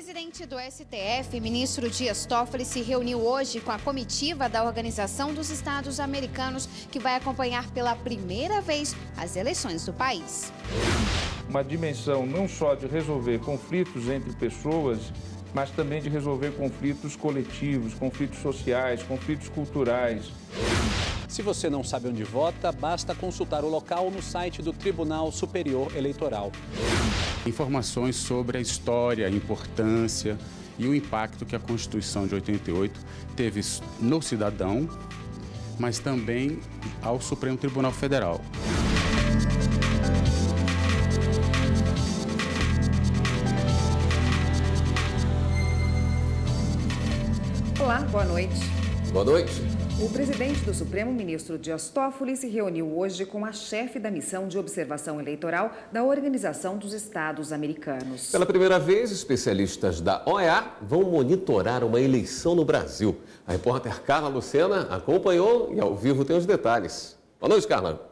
presidente do STF, ministro Dias Toffoli, se reuniu hoje com a comitiva da Organização dos Estados Americanos, que vai acompanhar pela primeira vez as eleições do país. Uma dimensão não só de resolver conflitos entre pessoas, mas também de resolver conflitos coletivos, conflitos sociais, conflitos culturais. Se você não sabe onde vota, basta consultar o local no site do Tribunal Superior Eleitoral. Informações sobre a história, a importância e o impacto que a Constituição de 88 teve no cidadão, mas também ao Supremo Tribunal Federal. Olá, boa noite. Boa noite. O presidente do Supremo, ministro Dias Toffoli, se reuniu hoje com a chefe da missão de observação eleitoral da Organização dos Estados Americanos. Pela primeira vez, especialistas da OEA vão monitorar uma eleição no Brasil. A repórter Carla Lucena acompanhou e ao vivo tem os detalhes. Boa noite, Carla.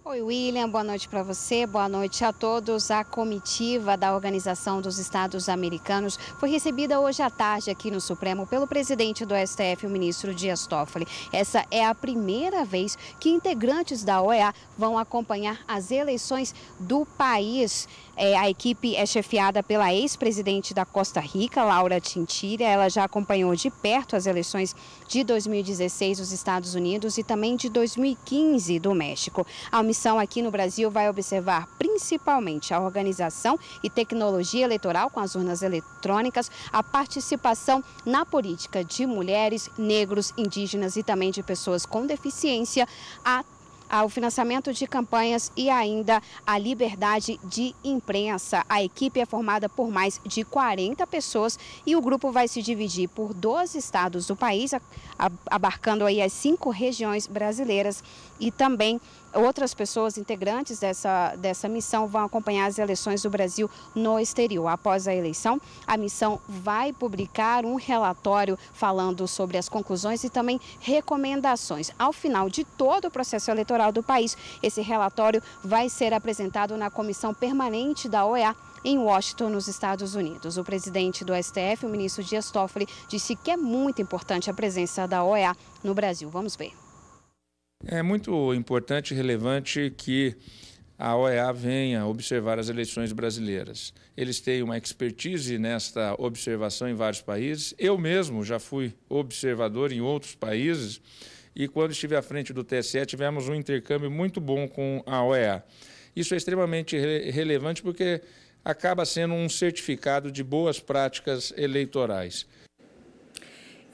Oi, William, boa noite para você, boa noite a todos. A comitiva da Organização dos Estados Americanos foi recebida hoje à tarde aqui no Supremo pelo presidente do STF, o ministro Dias Toffoli. Essa é a primeira vez que integrantes da OEA vão acompanhar as eleições do país. A equipe é chefiada pela ex-presidente da Costa Rica, Laura Chinchilla. Ela já acompanhou de perto as eleições de 2016 dos Estados Unidos e também de 2015 do México. A missão aqui no Brasil vai observar principalmente a organização e tecnologia eleitoral com as urnas eletrônicas, a participação na política de mulheres, negros, indígenas e também de pessoas com deficiência, ao financiamento de campanhas e ainda a liberdade de imprensa. A equipe é formada por mais de 40 pessoas e o grupo vai se dividir por 12 estados do país, abarcando aí as 5 regiões brasileiras, e também outras pessoas integrantes dessa missão vão acompanhar as eleições do Brasil no exterior. Após a eleição, a missão vai publicar um relatório falando sobre as conclusões e também recomendações. Ao final de todo o processo eleitoral do país, esse relatório vai ser apresentado na Comissão Permanente da OEA em Washington, nos Estados Unidos. O presidente do STF, o ministro Dias Toffoli, disse que é muito importante a presença da OEA no Brasil. Vamos ver. É muito importante e relevante que a OEA venha observar as eleições brasileiras. Eles têm uma expertise nesta observação em vários países. Eu mesmo já fui observador em outros países e quando estive à frente do TSE tivemos um intercâmbio muito bom com a OEA. Isso é extremamente relevante porque acaba sendo um certificado de boas práticas eleitorais.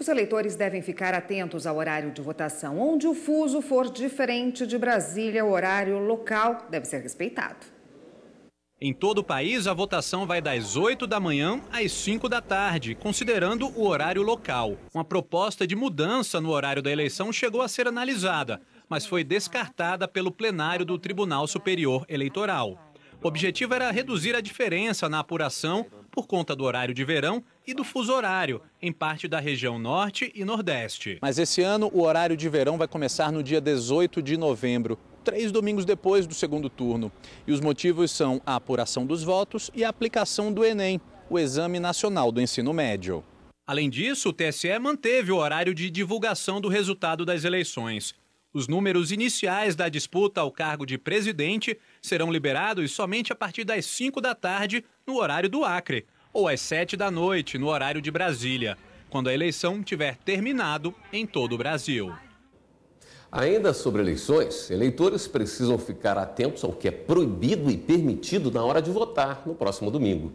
Os eleitores devem ficar atentos ao horário de votação. Onde o fuso for diferente de Brasília, o horário local deve ser respeitado. Em todo o país, a votação vai das 8 da manhã às 5 da tarde, considerando o horário local. Uma proposta de mudança no horário da eleição chegou a ser analisada, mas foi descartada pelo plenário do Tribunal Superior Eleitoral. O objetivo era reduzir a diferença na apuração por conta do horário de verão e do fuso horário, em parte da região norte e nordeste. Mas esse ano o horário de verão vai começar no dia 18 de novembro, 3 domingos depois do segundo turno. E os motivos são a apuração dos votos e a aplicação do Enem, o Exame Nacional do Ensino Médio. Além disso, o TSE manteve o horário de divulgação do resultado das eleições. Os números iniciais da disputa ao cargo de presidente serão liberados somente a partir das 5 da tarde no horário do Acre, ou às 7 da noite no horário de Brasília, quando a eleição tiver terminado em todo o Brasil. Ainda sobre eleições, eleitores precisam ficar atentos ao que é proibido e permitido na hora de votar no próximo domingo.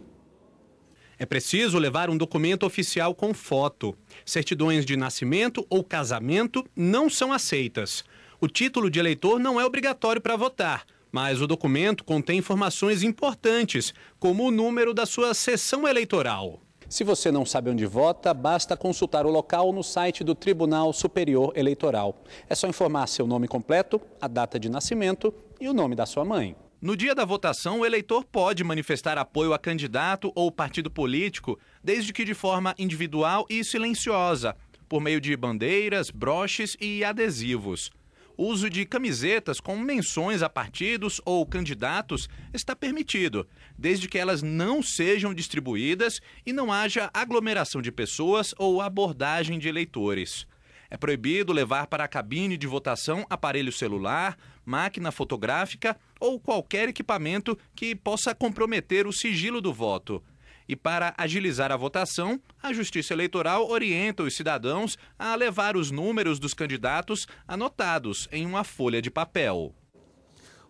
É preciso levar um documento oficial com foto. Certidões de nascimento ou casamento não são aceitas. O título de eleitor não é obrigatório para votar, mas o documento contém informações importantes, como o número da sua sessão eleitoral. Se você não sabe onde vota, basta consultar o local no site do Tribunal Superior Eleitoral. É só informar seu nome completo, a data de nascimento e o nome da sua mãe. No dia da votação, o eleitor pode manifestar apoio a candidato ou partido político, desde que de forma individual e silenciosa, por meio de bandeiras, broches e adesivos. O uso de camisetas com menções a partidos ou candidatos está permitido, desde que elas não sejam distribuídas e não haja aglomeração de pessoas ou abordagem de eleitores. É proibido levar para a cabine de votação aparelho celular, máquina fotográfica ou qualquer equipamento que possa comprometer o sigilo do voto. E para agilizar a votação, a Justiça Eleitoral orienta os cidadãos a levar os números dos candidatos anotados em uma folha de papel.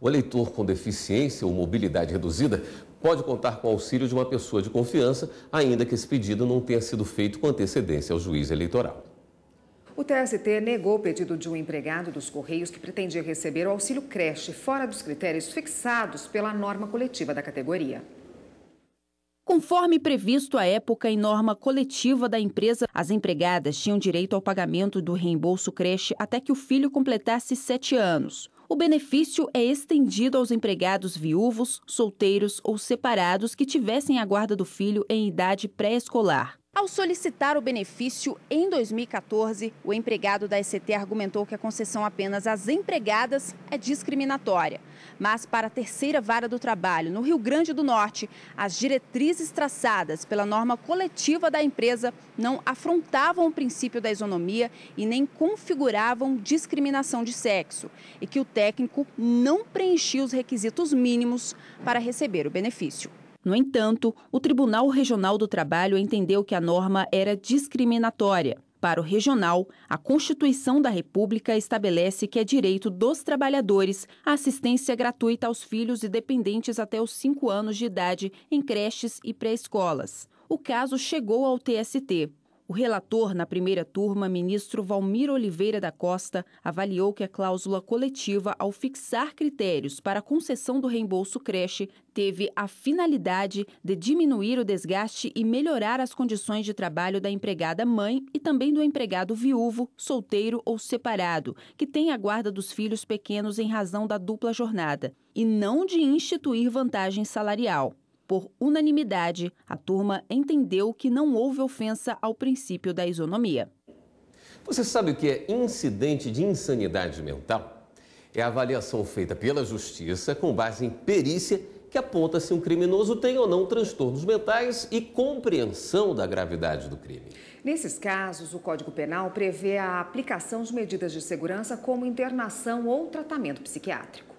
O eleitor com deficiência ou mobilidade reduzida pode contar com o auxílio de uma pessoa de confiança, ainda que esse pedido não tenha sido feito com antecedência ao juiz eleitoral. O TST negou o pedido de um empregado dos Correios que pretendia receber o auxílio creche fora dos critérios fixados pela norma coletiva da categoria. Conforme previsto à época em norma coletiva da empresa, as empregadas tinham direito ao pagamento do reembolso creche até que o filho completasse 7 anos. O benefício é estendido aos empregados viúvos, solteiros ou separados que tivessem a guarda do filho em idade pré-escolar. Ao solicitar o benefício em 2014, o empregado da ECT argumentou que a concessão apenas às empregadas é discriminatória. Mas para a terceira vara do trabalho, no Rio Grande do Norte, as diretrizes traçadas pela norma coletiva da empresa não afrontavam o princípio da isonomia e nem configuravam discriminação de sexo, e que o técnico não preenchia os requisitos mínimos para receber o benefício. No entanto, o Tribunal Regional do Trabalho entendeu que a norma era discriminatória. Para o regional, a Constituição da República estabelece que é direito dos trabalhadores a assistência gratuita aos filhos e dependentes até os 5 anos de idade em creches e pré-escolas. O caso chegou ao TST. O relator na primeira turma, ministro Valmir Oliveira da Costa, avaliou que a cláusula coletiva, ao fixar critérios para a concessão do reembolso creche, teve a finalidade de diminuir o desgaste e melhorar as condições de trabalho da empregada mãe e também do empregado viúvo, solteiro ou separado, que tem a guarda dos filhos pequenos em razão da dupla jornada, e não de instituir vantagem salarial. Por unanimidade, a turma entendeu que não houve ofensa ao princípio da isonomia. Você sabe o que é incidente de insanidade mental? É a avaliação feita pela Justiça com base em perícia que aponta se um criminoso tem ou não transtornos mentais e compreensão da gravidade do crime. Nesses casos, o Código Penal prevê a aplicação de medidas de segurança como internação ou tratamento psiquiátrico.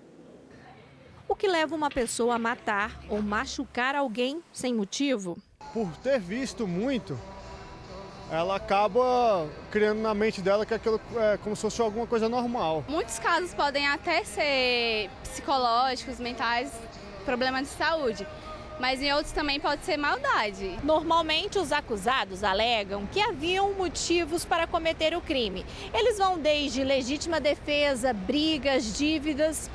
O que leva uma pessoa a matar ou machucar alguém sem motivo? Por ter visto muito, ela acaba criando na mente dela que aquilo é como se fosse alguma coisa normal. Muitos casos podem até ser psicológicos, mentais, problemas de saúde, mas em outros também pode ser maldade. Normalmente, os acusados alegam que haviam motivos para cometer o crime. Eles vão desde legítima defesa, brigas, dívidas.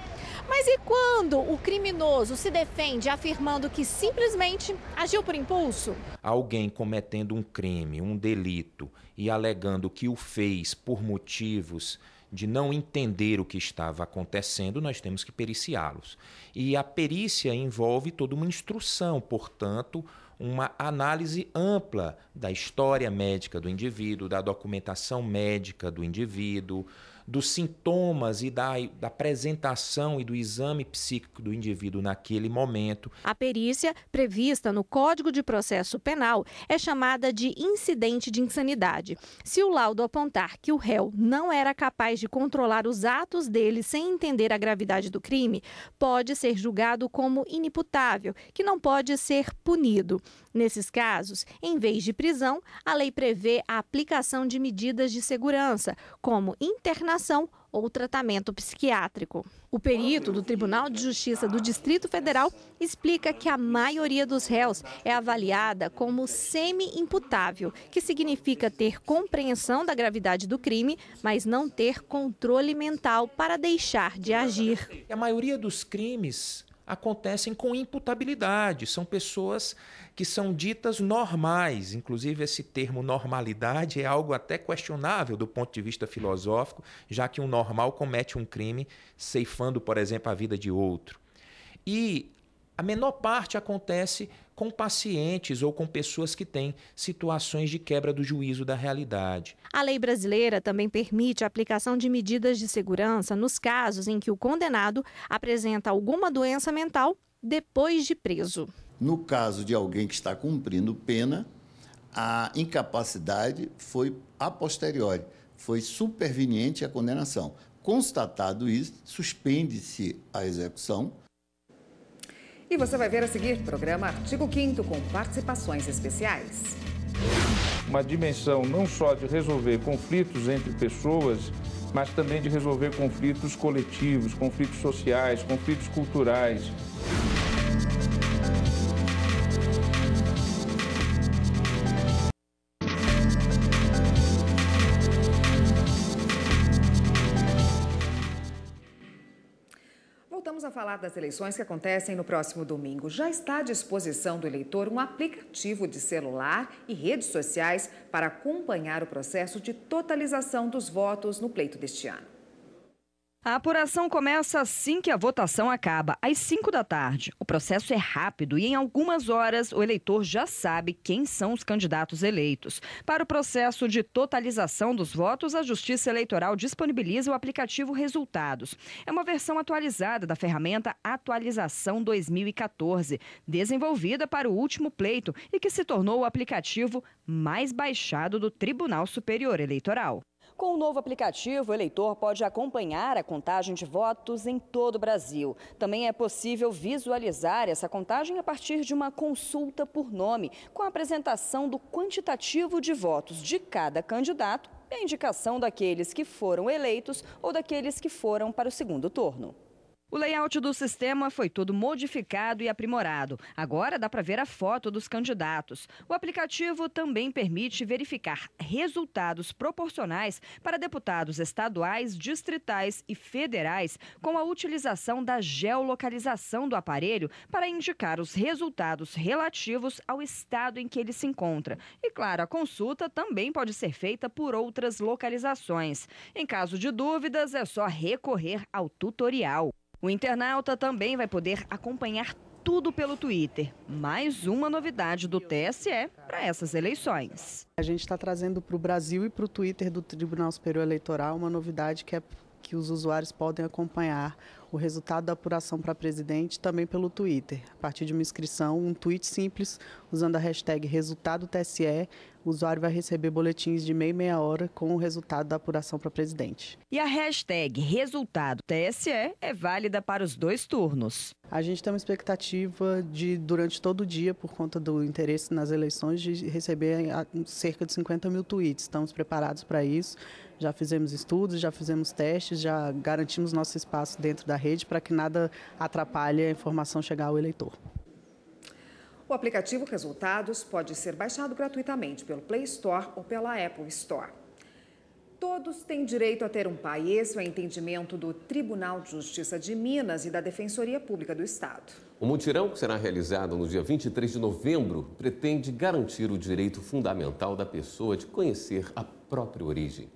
Mas e quando o criminoso se defende afirmando que simplesmente agiu por impulso? Alguém cometendo um crime, um delito, e alegando que o fez por motivos de não entender o que estava acontecendo, nós temos que periciá-los. E a perícia envolve toda uma instrução, portanto, uma análise ampla da história médica do indivíduo, da documentação médica do indivíduo, dos sintomas e da apresentação e do exame psíquico do indivíduo naquele momento. A perícia, prevista no Código de Processo Penal, é chamada de incidente de insanidade. Se o laudo apontar que o réu não era capaz de controlar os atos dele sem entender a gravidade do crime, pode ser julgado como inimputável, que não pode ser punido. Nesses casos, em vez de prisão, a lei prevê a aplicação de medidas de segurança, como internação ou tratamento psiquiátrico. O perito do Tribunal de Justiça do Distrito Federal explica que a maioria dos réus é avaliada como semi-imputável, que significa ter compreensão da gravidade do crime, mas não ter controle mental para deixar de agir. A maioria dos crimes acontecem com imputabilidade, são pessoas que são ditas normais, inclusive esse termo normalidade é algo até questionável do ponto de vista filosófico, já que um normal comete um crime ceifando, por exemplo, a vida de outro. E a menor parte acontece com pacientes ou com pessoas que têm situações de quebra do juízo da realidade. A lei brasileira também permite a aplicação de medidas de segurança nos casos em que o condenado apresenta alguma doença mental depois de preso. No caso de alguém que está cumprindo pena, a incapacidade foi a posteriori, foi superveniente à condenação. Constatado isso, suspende-se a execução. E você vai ver a seguir programa Artigo 5º com participações especiais. Uma dimensão não só de resolver conflitos entre pessoas, mas também de resolver conflitos coletivos, conflitos sociais, conflitos culturais. Voltamos a falar das eleições que acontecem no próximo domingo. Já está à disposição do eleitor um aplicativo de celular e redes sociais para acompanhar o processo de totalização dos votos no pleito deste ano. A apuração começa assim que a votação acaba, às 5 da tarde. O processo é rápido e em algumas horas o eleitor já sabe quem são os candidatos eleitos. Para o processo de totalização dos votos, a Justiça Eleitoral disponibiliza o aplicativo Resultados. É uma versão atualizada da ferramenta Atualização 2014, desenvolvida para o último pleito e que se tornou o aplicativo mais baixado do Tribunal Superior Eleitoral. Com o novo aplicativo, o eleitor pode acompanhar a contagem de votos em todo o Brasil. Também é possível visualizar essa contagem a partir de uma consulta por nome, com a apresentação do quantitativo de votos de cada candidato e a indicação daqueles que foram eleitos ou daqueles que foram para o segundo turno. O layout do sistema foi todo modificado e aprimorado. Agora dá para ver a foto dos candidatos. O aplicativo também permite verificar resultados proporcionais para deputados estaduais, distritais e federais, com a utilização da geolocalização do aparelho para indicar os resultados relativos ao estado em que ele se encontra. E, claro, a consulta também pode ser feita por outras localizações. Em caso de dúvidas, é só recorrer ao tutorial. O internauta também vai poder acompanhar tudo pelo Twitter. Mais uma novidade do TSE para essas eleições. A gente está trazendo para o Brasil e para o Twitter do Tribunal Superior Eleitoral uma novidade que é que os usuários podem acompanhar o resultado da apuração para presidente também pelo Twitter. A partir de uma inscrição, um tweet simples, usando a hashtag resultado TSE, o usuário vai receber boletins de meia hora com o resultado da apuração para presidente. E a hashtag resultado TSE é válida para os 2 turnos. A gente tem uma expectativa de, durante todo o dia, por conta do interesse nas eleições, de receber cerca de 50 mil tweets. Estamos preparados para isso. Já fizemos estudos, já fizemos testes, já garantimos nosso espaço dentro da rede para que nada atrapalhe a informação chegar ao eleitor. O aplicativo Resultados pode ser baixado gratuitamente pelo Play Store ou pela Apple Store. Todos têm direito a ter um pai. Esse é o entendimento do Tribunal de Justiça de Minas e da Defensoria Pública do Estado. O mutirão, que será realizado no dia 23 de novembro, pretende garantir o direito fundamental da pessoa de conhecer a própria origem.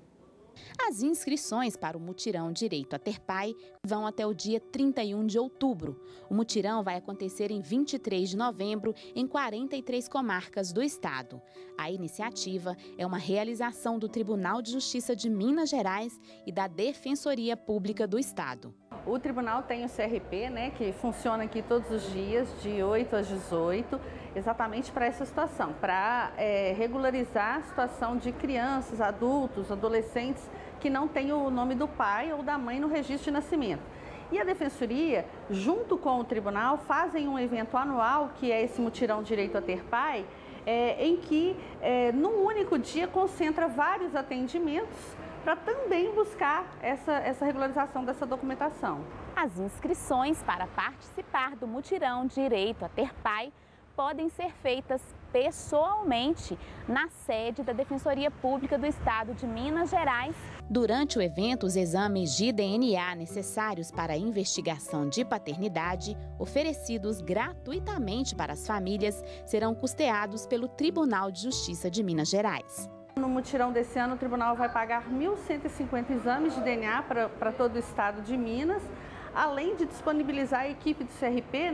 As inscrições para o mutirão Direito a Ter Pai vão até o dia 31 de outubro. O mutirão vai acontecer em 23 de novembro em 43 comarcas do estado. A iniciativa é uma realização do Tribunal de Justiça de Minas Gerais e da Defensoria Pública do Estado. O tribunal tem o CRP, que funciona aqui todos os dias, de 8 às 18, exatamente para essa situação, para regularizar a situação de crianças, adultos, adolescentes que não têm o nome do pai ou da mãe no registro de nascimento. E a Defensoria, junto com o tribunal, fazem um evento anual, que é esse mutirão Direito a Ter Pai, em que, num único dia, concentra vários atendimentos para também buscar essa regularização dessa documentação. As inscrições para participar do mutirão Direito a Ter Pai podem ser feitas pessoalmente na sede da Defensoria Pública do Estado de Minas Gerais. Durante o evento, os exames de DNA necessários para a investigação de paternidade, oferecidos gratuitamente para as famílias, serão custeados pelo Tribunal de Justiça de Minas Gerais. No mutirão desse ano, o tribunal vai pagar 1.150 exames de DNA para todo o estado de Minas, além de disponibilizar a equipe do CRP,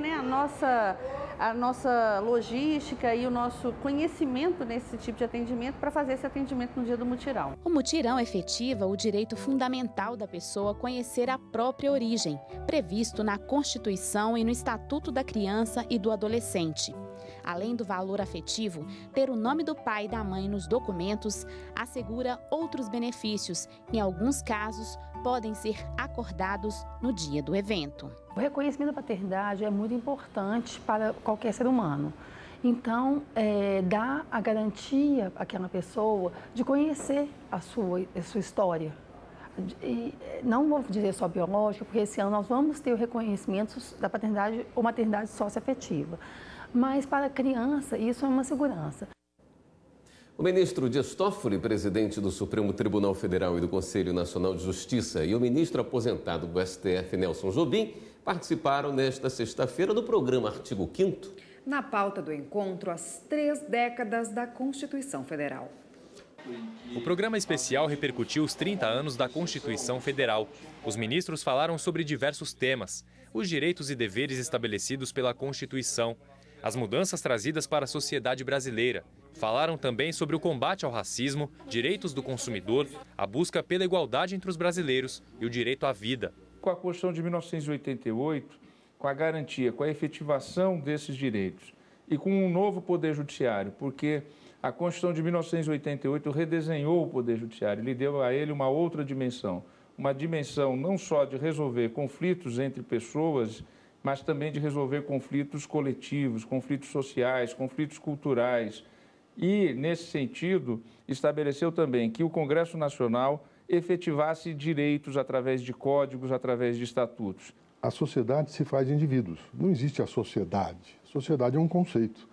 a a nossa logística e o nosso conhecimento nesse tipo de atendimento para fazer esse atendimento no dia do mutirão. O mutirão efetiva o direito fundamental da pessoa conhecer a própria origem, previsto na Constituição e no Estatuto da Criança e do Adolescente. Além do valor afetivo, ter o nome do pai e da mãe nos documentos assegura outros benefícios. Em alguns casos, podem ser acordados no dia do evento. O reconhecimento da paternidade é muito importante para qualquer ser humano. Então, dá a garantia àquela pessoa de conhecer a sua história. E não vou dizer só biológica, porque esse ano nós vamos ter o reconhecimento da paternidade ou maternidade socioafetiva. Mas para a criança, isso é uma segurança. O ministro Dias Toffoli, presidente do Supremo Tribunal Federal e do Conselho Nacional de Justiça, e o ministro aposentado do STF, Nelson Jobim, participaram nesta sexta-feira do programa Artigo 5º. Na pauta do encontro, as 3 décadas da Constituição Federal. O programa especial repercutiu os 30 anos da Constituição Federal. Os ministros falaram sobre diversos temas, os direitos e deveres estabelecidos pela Constituição, as mudanças trazidas para a sociedade brasileira. Falaram também sobre o combate ao racismo, direitos do consumidor, a busca pela igualdade entre os brasileiros e o direito à vida. Com a Constituição de 1988, com a garantia, com a efetivação desses direitos e com um novo Poder Judiciário, porque a Constituição de 1988 redesenhou o Poder Judiciário, lhe deu a ele uma outra dimensão. Uma dimensão não só de resolver conflitos entre pessoas, mas também de resolver conflitos coletivos, conflitos sociais, conflitos culturais. E, nesse sentido, estabeleceu também que o Congresso Nacional efetivasse direitos através de códigos, através de estatutos. A sociedade se faz de indivíduos. Não existe a sociedade. A sociedade é um conceito.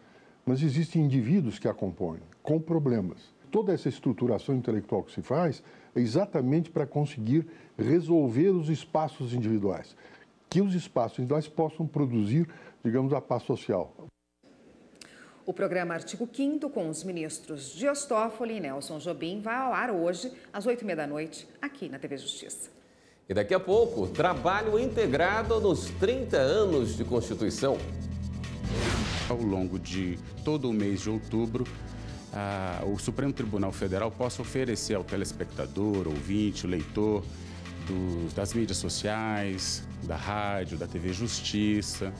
Mas existem indivíduos que a compõem, com problemas. Toda essa estruturação intelectual que se faz é exatamente para conseguir resolver os espaços individuais. Que os espaços individuais possam produzir, digamos, a paz social. O programa Artigo 5º com os ministros Dias Toffoli e Nelson Jobim vai ao ar hoje, às 20h30 da noite, aqui na TV Justiça. E daqui a pouco, trabalho integrado nos 30 anos de Constituição. Ao longo de todo o mês de outubro, o Supremo Tribunal Federal possa oferecer ao telespectador, ouvinte, leitor, das mídias sociais, da rádio, da TV Justiça,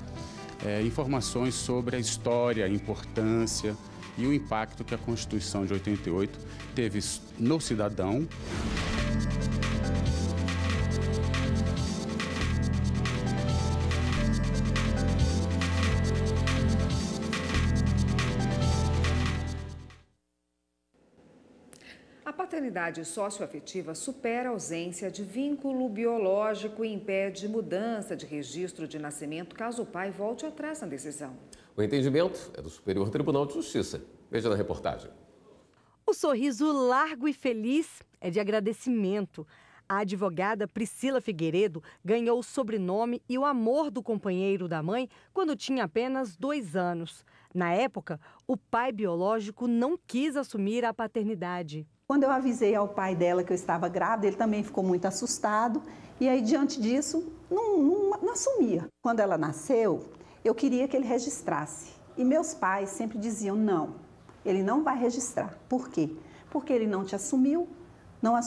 informações sobre a história, a importância e o impacto que a Constituição de 88 teve no cidadão. A paternidade socioafetiva supera a ausência de vínculo biológico e impede mudança de registro de nascimento caso o pai volte atrás na decisão. O entendimento é do Superior Tribunal de Justiça. Veja na reportagem. O sorriso largo e feliz é de agradecimento. A advogada Priscila Figueiredo ganhou o sobrenome e o amor do companheiro da mãe quando tinha apenas 2 anos. Na época, o pai biológico não quis assumir a paternidade. Quando eu avisei ao pai dela que eu estava grávida, ele também ficou muito assustado. E aí, diante disso, não assumia. Quando ela nasceu, eu queria que ele registrasse. E meus pais sempre diziam, não, ele não vai registrar. Por quê? Porque ele não te assumiu, não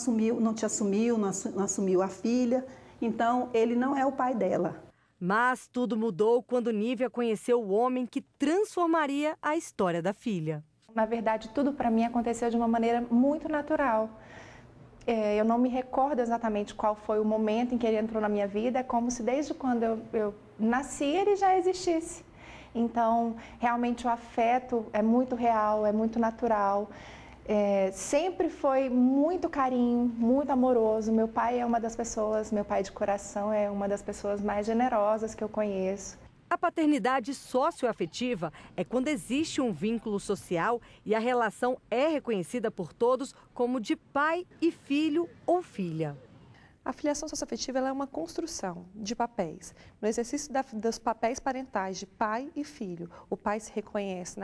te assumiu, não assumiu a filha. Então, ele não é o pai dela. Mas tudo mudou quando Nívia conheceu o homem que transformaria a história da filha. Na verdade, tudo para mim aconteceu de uma maneira muito natural. Eu não me recordo exatamente qual foi o momento em que ele entrou na minha vida, é como se desde quando eu nasci ele já existisse. Então, realmente o afeto é muito real, é muito natural. Sempre foi muito carinho, muito amoroso. Meu pai é uma das pessoas, meu pai de coração é uma das pessoas mais generosas que eu conheço. A paternidade socioafetiva é quando existe um vínculo social e a relação é reconhecida por todos como de pai e filho ou filha. A filiação socioafetiva ela é uma construção de papéis. No exercício dos papéis parentais de pai e filho, o pai se reconhece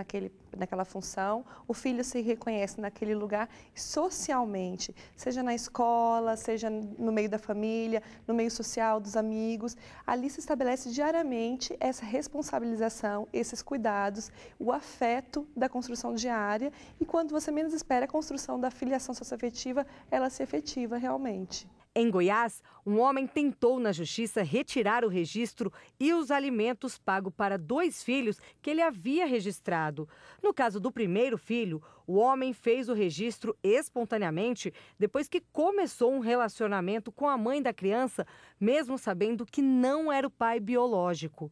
naquela função, o filho se reconhece naquele lugar, e socialmente, seja na escola, seja no meio da família, no meio social, dos amigos, ali se estabelece diariamente essa responsabilização, esses cuidados, o afeto da construção diária, e quando você menos espera, a construção da filiação socioafetiva, ela se efetiva realmente. Em Goiás, um homem tentou na justiça retirar o registro e os alimentos pagos para 2 filhos que ele havia registrado. No caso do primeiro filho, o homem fez o registro espontaneamente depois que começou um relacionamento com a mãe da criança, mesmo sabendo que não era o pai biológico.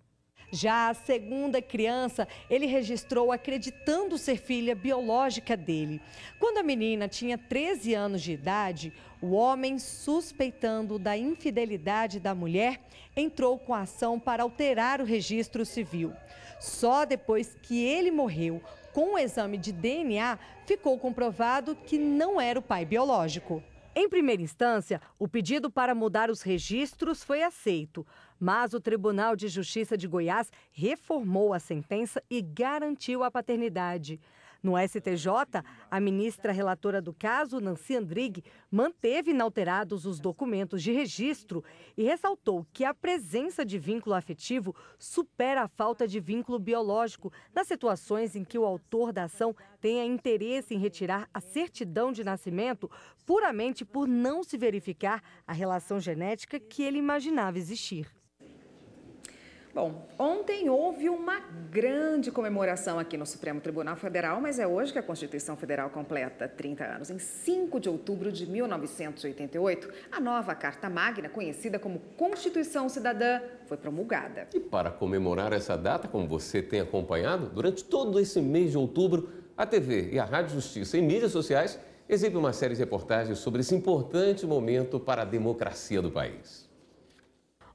Já a segunda criança, ele registrou acreditando ser filha biológica dele. Quando a menina tinha 13 anos de idade, o homem, suspeitando da infidelidade da mulher, entrou com a ação para alterar o registro civil. Só depois que ele morreu, com o exame de DNA, ficou comprovado que não era o pai biológico. Em primeira instância, o pedido para mudar os registros foi aceito, mas o Tribunal de Justiça de Goiás reformou a sentença e garantiu a paternidade. No STJ, a ministra relatora do caso, Nancy Andrighi, manteve inalterados os documentos de registro e ressaltou que a presença de vínculo afetivo supera a falta de vínculo biológico nas situações em que o autor da ação tenha interesse em retirar a certidão de nascimento puramente por não se verificar a relação genética que ele imaginava existir. Bom, ontem houve uma grande comemoração aqui no Supremo Tribunal Federal, mas é hoje que a Constituição Federal completa 30 anos. Em 5 de outubro de 1988, a nova Carta Magna, conhecida como Constituição Cidadã, foi promulgada. E para comemorar essa data, como você tem acompanhado, durante todo esse mês de outubro, a TV e a Rádio Justiça e mídias sociais exibem uma série de reportagens sobre esse importante momento para a democracia do país.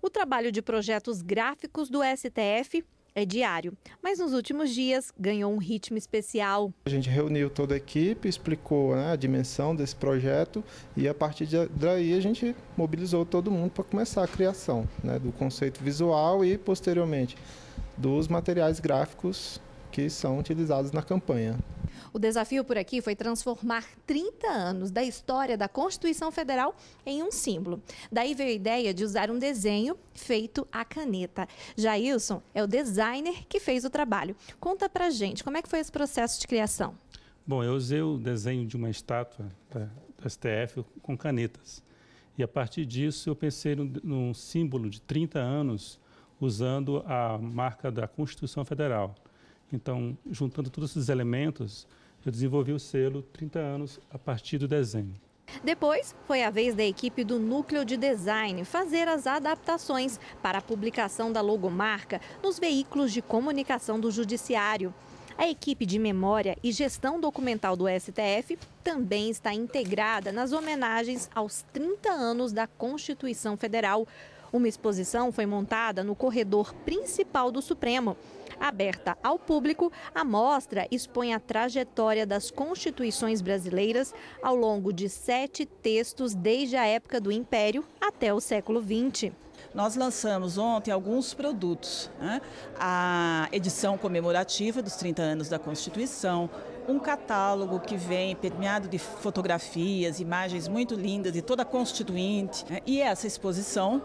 O trabalho de projetos gráficos do STF é diário, mas nos últimos dias ganhou um ritmo especial. A gente reuniu toda a equipe, explicou a dimensão desse projeto e a partir daí a gente mobilizou todo mundo para começar a criação do conceito visual e posteriormente dos materiais gráficos que são utilizados na campanha. O desafio por aqui foi transformar 30 anos da história da Constituição Federal em um símbolo. Daí veio a ideia de usar um desenho feito à caneta. Jailson é o designer que fez o trabalho. Conta pra gente, como é que foi esse processo de criação? Bom, eu usei o desenho de uma estátua do STF com canetas. E a partir disso eu pensei num símbolo de 30 anos usando a marca da Constituição Federal. Então, juntando todos esses elementos, eu desenvolvi o selo 30 anos a partir do desenho. Depois, foi a vez da equipe do Núcleo de Design fazer as adaptações para a publicação da logomarca nos veículos de comunicação do Judiciário. A equipe de memória e gestão documental do STF também está integrada nas homenagens aos 30 anos da Constituição Federal. Uma exposição foi montada no corredor principal do Supremo. Aberta ao público, a mostra expõe a trajetória das constituições brasileiras ao longo de 7 textos desde a época do Império até o século XX. Nós lançamos ontem alguns produtos, a edição comemorativa dos 30 anos da Constituição, um catálogo que vem permeado de fotografias, imagens muito lindas de toda a Constituinte, e essa exposição,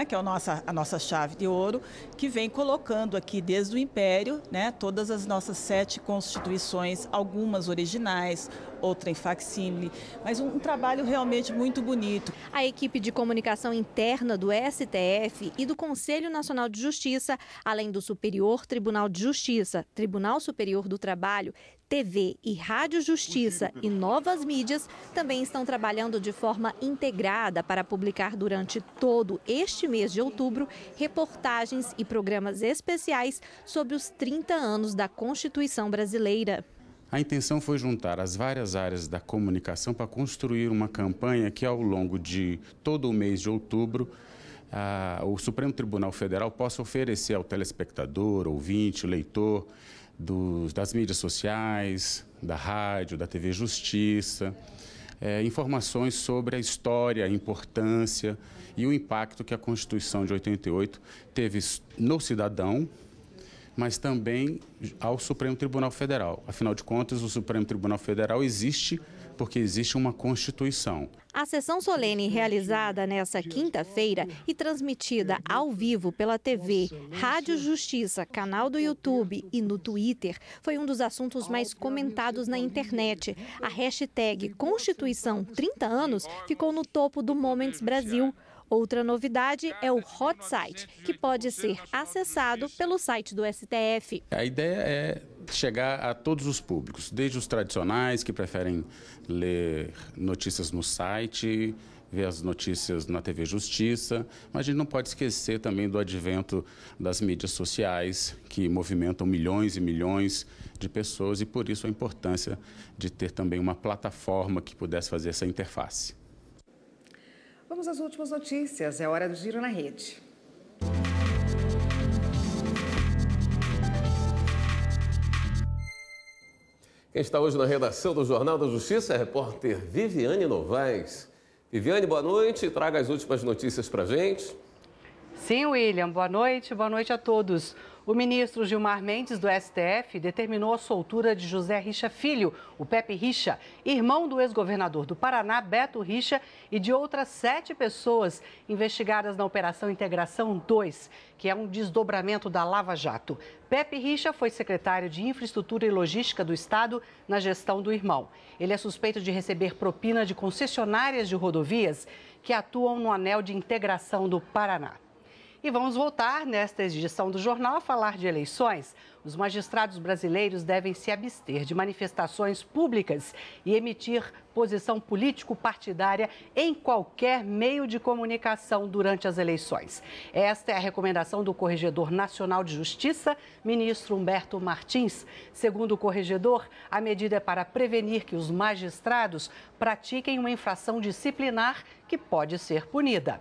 que é a nossa chave de ouro, que vem colocando aqui desde o Império, todas as nossas 7 constituições, algumas originais, outra em facsímile, mas um trabalho realmente muito bonito. A equipe de comunicação interna do STF e do Conselho Nacional de Justiça, além do Superior Tribunal de Justiça, Tribunal Superior do Trabalho, TV e Rádio Justiça e Novas Mídias também estão trabalhando de forma integrada para publicar durante todo este mês de outubro reportagens e programas especiais sobre os 30 anos da Constituição brasileira. A intenção foi juntar as várias áreas da comunicação para construir uma campanha que, ao longo de todo o mês de outubro, o Supremo Tribunal Federal possa oferecer ao telespectador, ouvinte, leitor, das mídias sociais, da rádio, da TV Justiça, informações sobre a história, a importância e o impacto que a Constituição de 88 teve no cidadão, mas também ao Supremo Tribunal Federal. Afinal de contas, o Supremo Tribunal Federal existe porque existe uma Constituição. A sessão solene realizada nesta quinta-feira e transmitida ao vivo pela TV, Rádio Justiça, canal do YouTube e no Twitter foi um dos assuntos mais comentados na internet. A hashtag Constituição 30 anos ficou no topo do Moments Brasil. Outra novidade é o Hot Site, que pode ser acessado pelo site do STF. A ideia é chegar a todos os públicos, desde os tradicionais, que preferem ler notícias no site, ver as notícias na TV Justiça, mas a gente não pode esquecer também do advento das mídias sociais, que movimentam milhões e milhões de pessoas, e por isso a importância de ter também uma plataforma que pudesse fazer essa interface. Vamos às últimas notícias. É hora do Giro na Rede. Quem está hoje na redação do Jornal da Justiça é a repórter Viviane Novaes. Viviane, boa noite. Traga as últimas notícias para a gente. Sim, William. Boa noite a todos. O ministro Gilmar Mendes, do STF, determinou a soltura de José Richa Filho, o Pepe Richa, irmão do ex-governador do Paraná, Beto Richa, e de outras 7 pessoas investigadas na Operação Integração 2, que é um desdobramento da Lava Jato. Pepe Richa foi secretário de Infraestrutura e Logística do Estado na gestão do irmão. Ele é suspeito de receber propina de concessionárias de rodovias que atuam no Anel de Integração do Paraná. E vamos voltar, nesta edição do jornal, a falar de eleições. Os magistrados brasileiros devem se abster de manifestações públicas e emitir posição político-partidária em qualquer meio de comunicação durante as eleições. Esta é a recomendação do Corregedor Nacional de Justiça, ministro Humberto Martins. Segundo o corregedor, a medida é para prevenir que os magistrados pratiquem uma infração disciplinar que pode ser punida.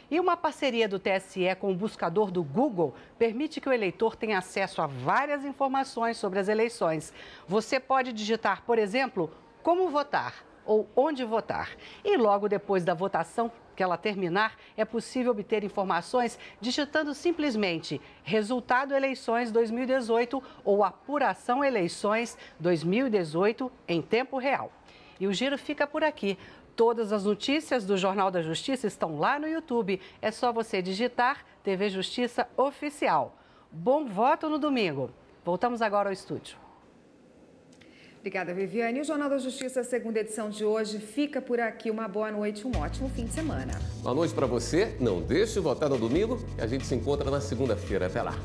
E uma parceria do TSE com o buscador do Google permite que o eleitor tenha acesso a várias informações sobre as eleições. Você pode digitar, por exemplo, como votar ou onde votar. E logo depois da votação, que ela terminar, é possível obter informações digitando simplesmente resultado eleições 2018 ou apuração eleições 2018 em tempo real. E o giro fica por aqui. Todas as notícias do Jornal da Justiça estão lá no YouTube. É só você digitar TV Justiça Oficial. Bom voto no domingo. Voltamos agora ao estúdio. Obrigada, Viviane. O Jornal da Justiça, segunda edição de hoje, fica por aqui. Uma boa noite, um ótimo fim de semana. Boa noite para você. Não deixe de votar no domingo e a gente se encontra na segunda-feira. Até lá.